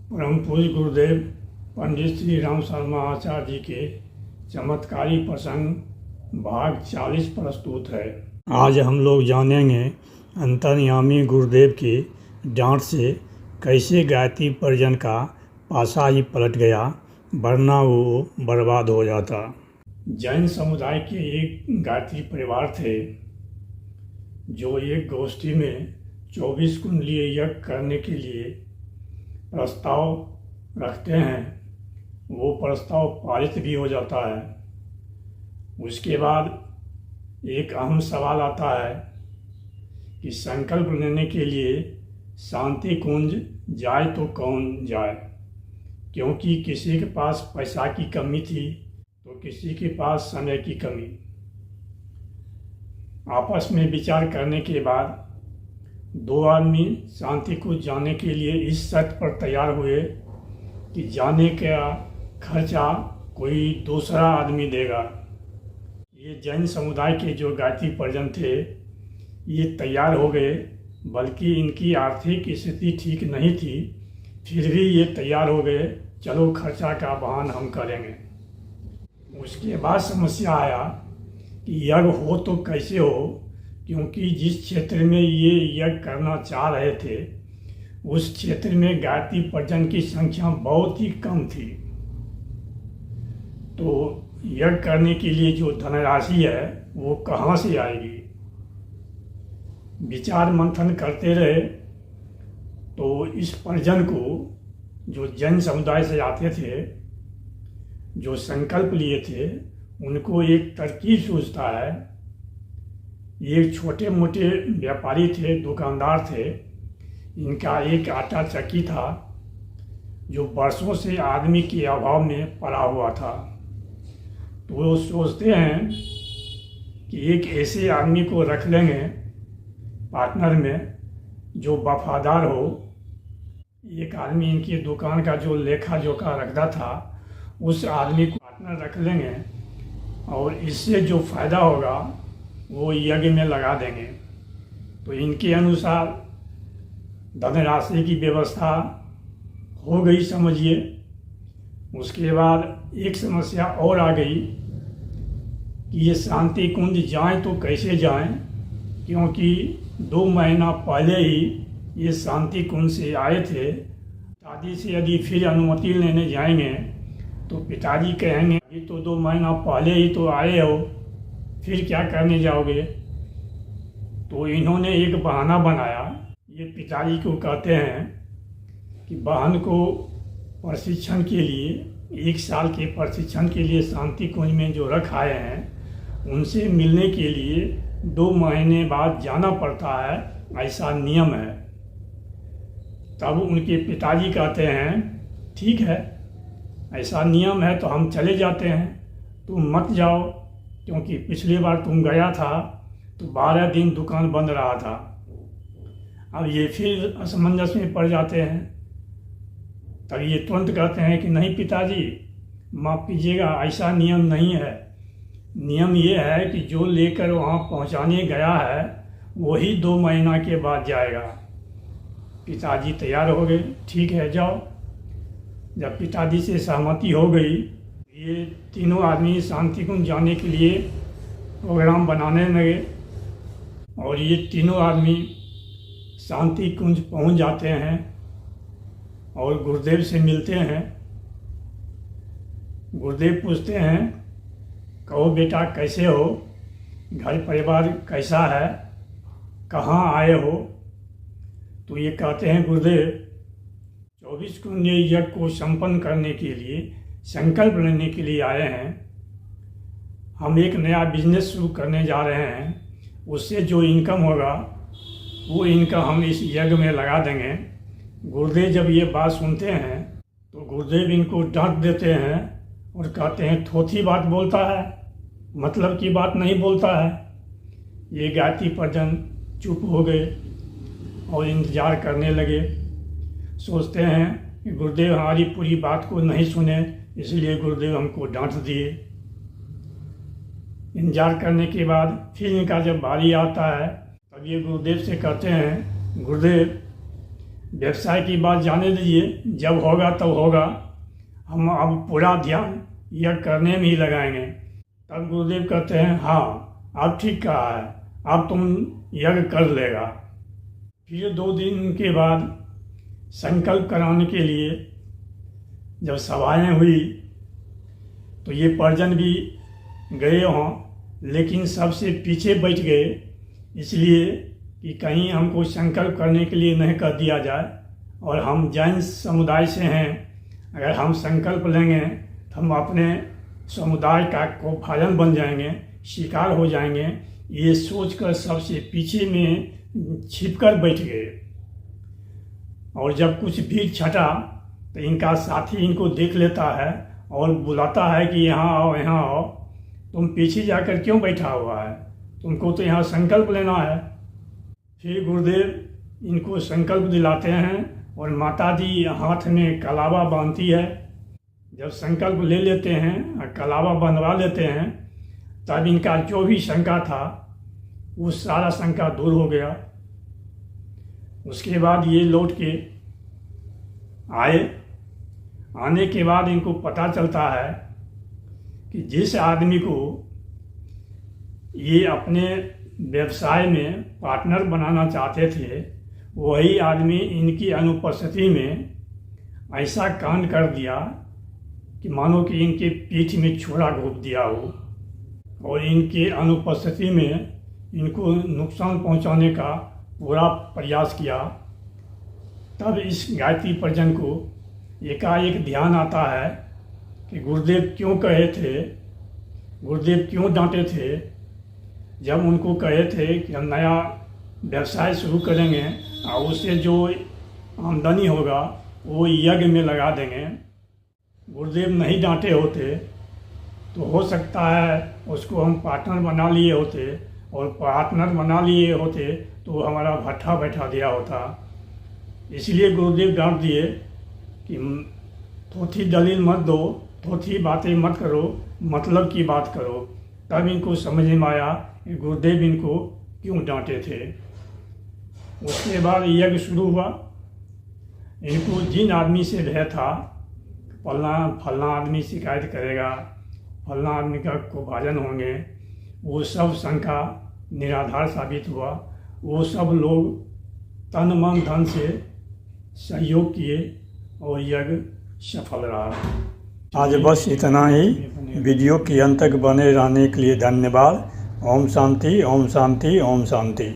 परम पूज्य गुरुदेव पंडित श्री राम शर्मा आचार्य जी के चमत्कारी प्रसंग भाग 40 प्रस्तुत है। आज हम लोग जानेंगे अंतर्यामी गुरुदेव की डांट से कैसे गायत्री परिजन का पासा ही पलट गया, वरना वो बर्बाद हो जाता। जैन समुदाय के एक गायत्री परिवार थे जो एक गोष्ठी में 24 कुंडलीय यज्ञ करने के लिए प्रस्ताव रखते हैं। वो प्रस्ताव पारित भी हो जाता है। उसके बाद एक अहम सवाल आता है कि संकल्प लेने के लिए शांति कुंज जाए तो कौन जाए, क्योंकि किसी के पास पैसा की कमी थी तो किसी के पास समय की कमी। आपस में विचार करने के बाद दो आदमी शांति कुंज जाने के लिए इस शर्त पर तैयार हुए कि जाने का खर्चा कोई दूसरा आदमी देगा। ये जैन समुदाय के जो गायत्री परिजन थे ये तैयार हो गए, बल्कि इनकी आर्थिक स्थिति ठीक नहीं थी, फिर भी ये तैयार हो गए, चलो खर्चा का वहन हम करेंगे। उसके बाद समस्या आया कि यज्ञ हो तो कैसे हो, क्योंकि जिस क्षेत्र में ये यज्ञ करना चाह रहे थे उस क्षेत्र में गायत्री परिजन की संख्या बहुत ही कम थी। तो यज्ञ करने के लिए जो धनराशि है वो कहाँ से आएगी। विचार मंथन करते रहे तो इस परिजन को, जो जैन समुदाय से आते थे, जो संकल्प लिए थे, उनको एक तरकीब सूझता है। ये छोटे मोटे व्यापारी थे, दुकानदार थे। इनका एक आटा चक्की था जो वर्षों से आदमी के अभाव में पड़ा हुआ था। तो वो सोचते हैं कि एक ऐसे आदमी को रख लेंगे पार्टनर में जो वफादार हो। एक आदमी इनकी दुकान का जो लेखा जोखा रखता था उस आदमी को पार्टनर रख लेंगे और इससे जो फायदा होगा वो यज्ञ में लगा देंगे। तो इनके अनुसार धनराशि की व्यवस्था हो गई, समझिए। उसके बाद एक समस्या और आ गई कि ये शांति कुंज जाएं तो कैसे जाएं, क्योंकि 2 महीना पहले ही ये शांति कुंज से आए थे। पिताजी से यदि फिर अनुमति लेने जाएंगे तो पिताजी कहेंगे कि तो 2 महीना पहले ही तो आए हो, फिर क्या करने जाओगे। तो इन्होंने एक बहाना बनाया। ये पिताजी को कहते हैं कि बहन को प्रशिक्षण के लिए, 1 साल के प्रशिक्षण के लिए शांति कुंज में जो रख आए हैं उनसे मिलने के लिए 2 महीने बाद जाना पड़ता है, ऐसा नियम है। तब उनके पिताजी कहते हैं ठीक है, ऐसा नियम है तो हम चले जाते हैं, तुम मत जाओ, क्योंकि पिछली बार तुम गया था तो 12 दिन दुकान बंद रहा था। अब ये फिर असमंजस में पड़ जाते हैं। तब ये तुरंत कहते हैं कि नहीं पिताजी, माफ़ कीजिएगा, ऐसा नियम नहीं है। नियम ये है कि जो लेकर वहाँ पहुँचाने गया है वही 2 महीना के बाद जाएगा। पिताजी तैयार हो गए, ठीक है जाओ। जब पिताजी से सहमति हो गई, ये तीनों आदमी शांति कुंज जाने के लिए प्रोग्राम बनाने लगे और ये तीनों आदमी शांति कुंज पहुंच जाते हैं और गुरुदेव से मिलते हैं। गुरुदेव पूछते हैं, कहो बेटा कैसे हो, घर परिवार कैसा है, कहाँ आए हो। तो ये कहते हैं गुरुदेव 24 कुंडलीय यज्ञ को संपन्न करने के लिए, संकल्प लेने के लिए आए हैं। हम एक नया बिजनेस शुरू करने जा रहे हैं, उससे जो इनकम होगा वो इनकम हम इस यज्ञ में लगा देंगे। गुरुदेव जब ये बात सुनते हैं तो गुरुदेव इनको डांट देते हैं और कहते हैं थोथी बात बोलता है, मतलब की बात नहीं बोलता है। ये गायत्री परिजन चुप हो गए और इंतज़ार करने लगे। सोचते हैं कि गुरुदेव हमारी पूरी बात को नहीं सुने, इसलिए गुरुदेव हमको डांट दिए। इंतजार करने के बाद फिर इनका जब बारी आता है तब ये गुरुदेव से कहते हैं, गुरुदेव व्यवसाय की बात जाने दीजिए, जब होगा तब होगा, हम अब पूरा ध्यान यज्ञ करने में ही लगाएंगे। तब गुरुदेव कहते हैं, हाँ अब ठीक कहा है, अब तुम यज्ञ कर लेगा। फिर 2 दिन के बाद संकल्प कराने के लिए जब सभाएं हुई तो ये परिजन भी गए वहाँ, लेकिन सबसे पीछे बैठ गए, इसलिए कि कहीं हमको संकल्प करने के लिए नहीं कह दिया जाए, और हम जैन समुदाय से हैं, अगर हम संकल्प लेंगे तो हम अपने समुदाय का को भाजन बन जाएंगे, शिकार हो जाएंगे। ये सोचकर सबसे पीछे में छिपकर बैठ गए। और जब कुछ भीड़ छटा तो इनका साथी इनको देख लेता है और बुलाता है कि यहाँ आओ, यहाँ आओ, तुम पीछे जाकर क्यों बैठा हुआ है, तुमको तो यहाँ संकल्प लेना है। फिर गुरुदेव इनको संकल्प दिलाते हैं और माता जी हाथ में कलावा बांधती है। जब संकल्प ले लेते हैं और कलावा बंधवा लेते हैं, तब इनका जो भी शंका था वो सारा शंका दूर हो गया। उसके बाद ये लौट के आए। आने के बाद इनको पता चलता है कि जिस आदमी को ये अपने व्यवसाय में पार्टनर बनाना चाहते थे, वही आदमी इनकी अनुपस्थिति में ऐसा कांड कर दिया कि मानो कि इनके पीठ में छुरा घोंप दिया हो, और इनके अनुपस्थिति में इनको नुकसान पहुंचाने का पूरा प्रयास किया। तब इस गायत्री परिजन को एकाएक ध्यान आता है कि गुरुदेव क्यों कहे थे, गुरुदेव क्यों डांटे थे, जब उनको कहे थे कि हम नया व्यवसाय शुरू करेंगे और उससे जो आमदनी होगा वो यज्ञ में लगा देंगे। गुरुदेव नहीं डांटे होते तो हो सकता है उसको हम पार्टनर बना लिए होते, और पार्टनर बना लिए होते तो हमारा भट्ठा बैठा दिया होता। इसलिए गुरुदेव डांट दिए कि थोथी दलील मत दो, थोथी बातें मत करो, मतलब की बात करो। तब इनको समझ में आया कि गुरुदेव इनको क्यों डांटे थे। उसके बाद यज्ञ शुरू हुआ। इनको जिन आदमी से भय था, फलना आदमी शिकायत करेगा, फलना आदमी का को भाजन होंगे, वो सब शंका निराधार साबित हुआ। वो सब लोग तन मन धन से सहयोग किए और यज्ञ सफल रहा। आज बस इतना ही। वीडियो के अंत तक बने रहने के लिए धन्यवाद। ओम शांति, ओम शांति, ओम शांति।